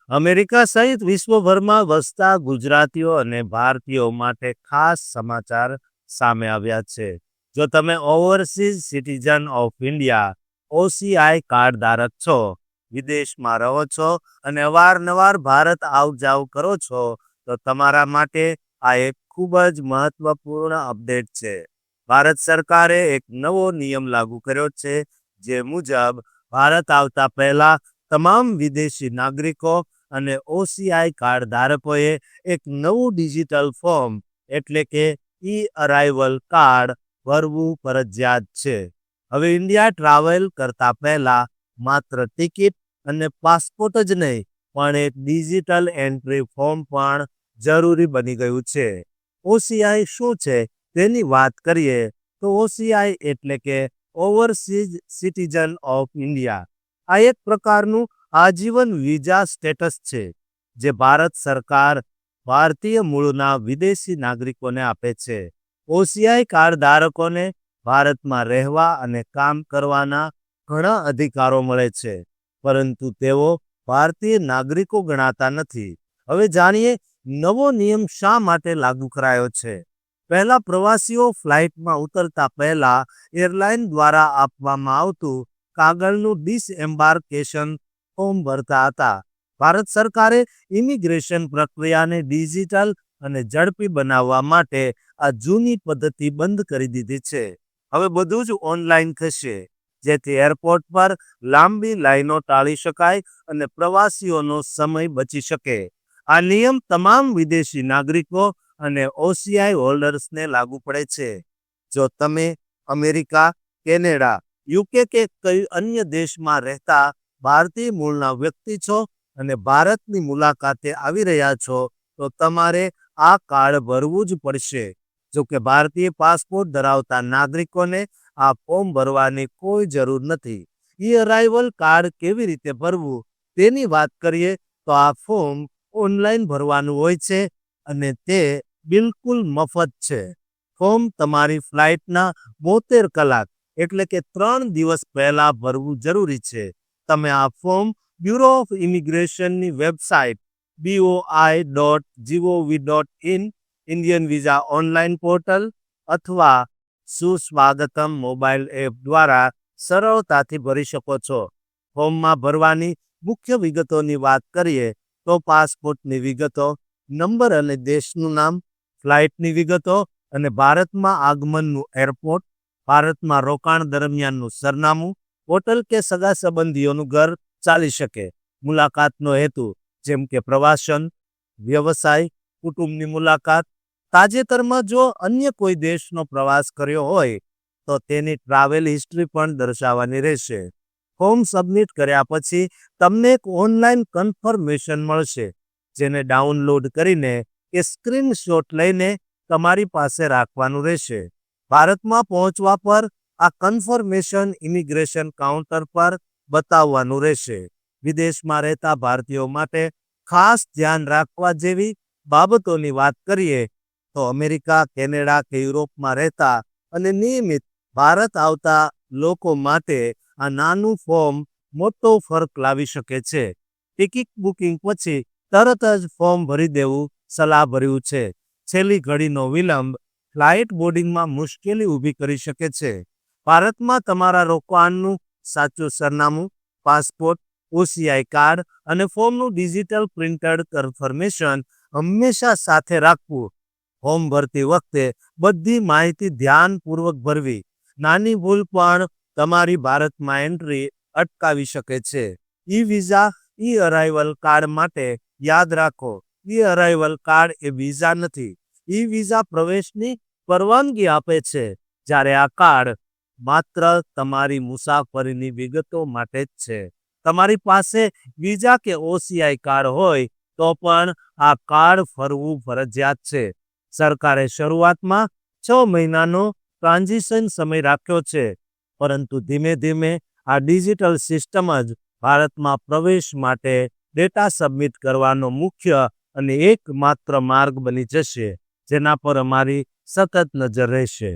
America સહિત વિશ્વભરમાં વસતા ગુજરાતીઓ અને ભારતીયો માટે ખાસ સમાચાર સામે આવ્યા છે. જો તમે overseas citizen of India OCI card ધારક છો, વિદેશમાં રહો છો અને અવારનવાર ભારત આવ-જાવ કરો છો, તો તમારા માટે આ એક ખૂબ જ મહત્વપૂર્ણ અપડેટ છે. ભારત સરકારે એક નવો નિયમ લાગુ કર્યો છે, જે મુજબ ભારત આવતા પહેલા તમામ વિદેશી નાગરિકો અને OCI કાર્ડ ધારકોએ એક નવું ડિજિટલ ફોર્મ એટલે કે અરાઇવલ કાર્ડ ભરવું ફરજિયાત છે. હવે ઇન્ડિયા ટ્રાવેલ કરતા પહેલા માત્ર ટિકિટ અને પાસપોર્ટ જ નહીં, પણ એક ડિજિટલ એન્ટ્રી ફોર્મ પણ જરૂરી બની ગયું છે. OCI શું છે તેની વાત કરીએ તો OCI એટલે કે ઓવરસીઝ સિટીઝન ઓફ ઇન્ડિયા. આ એક પ્રકારનું આજીવન વિઝા સ્ટેટસ છે, જે ભારત સરકાર ભારતીય મૂળના વિદેશી નાગરિકોને આપે છે. OCI કાર્ડ ધારકોને ભારતમાં રહેવા અને કામ કરવાના ઘણા અધિકારો મળે છે, પરંતુ તેઓ ભારતીય નાગરિકો ગણાતા નથી. હવે જાણીએ નવો નિયમ શા માટે લાગુ કરાયો છે. પહેલા પ્રવાસીઓ ફ્લાઇટમાં ઉતરતા પહેલા એરલાઇન દ્વારા આપવામાં આવતું કાગળનું ડિસએમ્બાર્કેશન ફોર્મ ભરતા હતા. ભારત સરકારે ઇમિગ્રેશન પ્રક્રિયાને ડિજિટલ અને ઝડપી બનાવવા માટે આ જૂની પદ્ધતિ બંધ કરી દીધી છે. હવે બધું જ ઓનલાઈન થશે, જેથી એરપોર્ટ પર લાંબી લાઈનો ટાળી શકાય અને પ્રવાસીઓનો સમય બચી શકે. આ નિયમ તમામ વિદેશી નાગરિકો અને OCI હોલ્ડર્સને લાગુ પડે છે. જો તમે અમેરિકા, કેનેડા, UK કે કોઈ અન્ય દેશમાં રહેતા ભારતીય મૂળના વ્યક્તિ છો અને ભારતની મુલાકાતે આવી રહ્યા છો, તો તમારે આ કાર્ડ ભરવું જ પડશે. જો કે ભારતીય પાસપોર્ટ ધરાવતા નાગરિકોને આ ફોર્મ ભરવાની કોઈ જરૂર નથી. અરાઇવલ કાર્ડ કેવી રીતે ભરવું તેની વાત કરીએ તો આ ફોર્મ ઓનલાઈન ભરવાનું હોય છે અને તે બિલકુલ મફત છે. ફોર્મ તમારી ફ્લાઇટના 72 કલાક એટલે કે 3 દિવસ પહેલા ભરવું જરૂરી છે. તમે આ ફોર્મ બ્યુરો ઓફ ઇમિગ્રેશનની website boi.gov.in, Indian visa online portal અથવા સુસ્વાગતમ મોબાઈલ એપ દ્વારા સરળતાથી ભરી શકો છો. ફોર્મમાં ભરવાની મુખ્ય વિગતોની વાત કરીએ તો પાસપોર્ટની વિગતો, નંબર અને દેશનું નામ, ફ્લાઇટની વિગતો અને ભારતમાં આગમનનું એરપોર્ટ, ભારતમાં રોકાણ દરમિયાનનું સરનામું, હોટલ કે સગા સંબંધીઓનું ઘર ચાલી શકે. મુલાકાતનો હેતુ જેમ કે પ્રવાસન, વ્યવસાય, કુટુંબની મુલાકાત. તાજેતરમાં જો અન્ય કોઈ દેશનો પ્રવાસ કર્યો હોય તો તેની ટ્રાવેલ હિસ્ટ્રી પણ દર્શાવવાની રહેશે. ફોર્મ સબમિટ કર્યા પછી તમને એક ઓનલાઈન કન્ફર્મેશન મળશે, જેને ડાઉનલોડ કરીને કે સ્ક્રીનશોટ લઈને તમારી પાસે રાખવાનું રહેશે. ભારતમાં પહોંચવા પર આ કન્ફર્મેશન ઇમિગ્રેશન કાઉન્ટર પર બતાવવાનું રહેશે. વિદેશમાં રહેતા ભારતીયો માટે ખાસ ધ્યાન રાખવા જેવી બાબતોની વાત કરીએ તો અમેરિકા, કેનેડા કે યુરોપમાં રહેતા અને નિયમિત ભારત આવતા લોકો માટે આ નાનું ફોર્મ મોટો ફરક લાવી શકે છે. ટિકિટ બુકિંગ પછી તરત જ ફોર્મ ભરી દેવું સલાહભર્યું છે. છેલ્લી ઘડીનો વિલંબ ફ્લાઇટ બોર્ડિંગમાં મુશ્કેલી ઊભી કરી શકે છે. ભારતમાં તમારા રોકાણનું સાચું સરનામું, પાસપોર્ટ, OCI કાર્ડ અને ફોર્મનું ડિજિટલ પ્રિન્ટેડ કન્ફર્મેશન હંમેશા સાથે રાખવું. ફોર્મ ભરતી વખતે બધી માહિતી ધ્યાનપૂર્વક ભરવી. નાની ભૂલ પણ તમારી ભારતમાં એન્ટ્રી અટકાવી શકે છે. વિઝા અરાઇવલ કાર્ડ માટે યાદ રાખો, અરાઇવલ કાર્ડ એ વિઝા નથી. વિઝા પ્રવેશની પરવાનગી આપે છે, જ્યારે આ કાર્ડ માત્ર તમારી મુસાફરીની વિગતો માટે જ છે. તમારી પાસે વિઝા કે OCI કાર્ડ હોય તો પણ આ કાર્ડ ફરવું ફરજિયાત છે. સરકારે શરૂઆતમાં 6 મહિનાનો ટ્રાન્ઝિશન સમય રાખ્યો છે, પરંતુ ધીમે ધીમે આ ડિજિટલ સિસ્ટમ જ ભારતમાં પ્રવેશ માટે ડેટા સબમિટ કરવાનો મુખ્ય અને એકમાત્ર માર્ગ બની જશે, જેના પર અમારી સતત નજર રહેશે.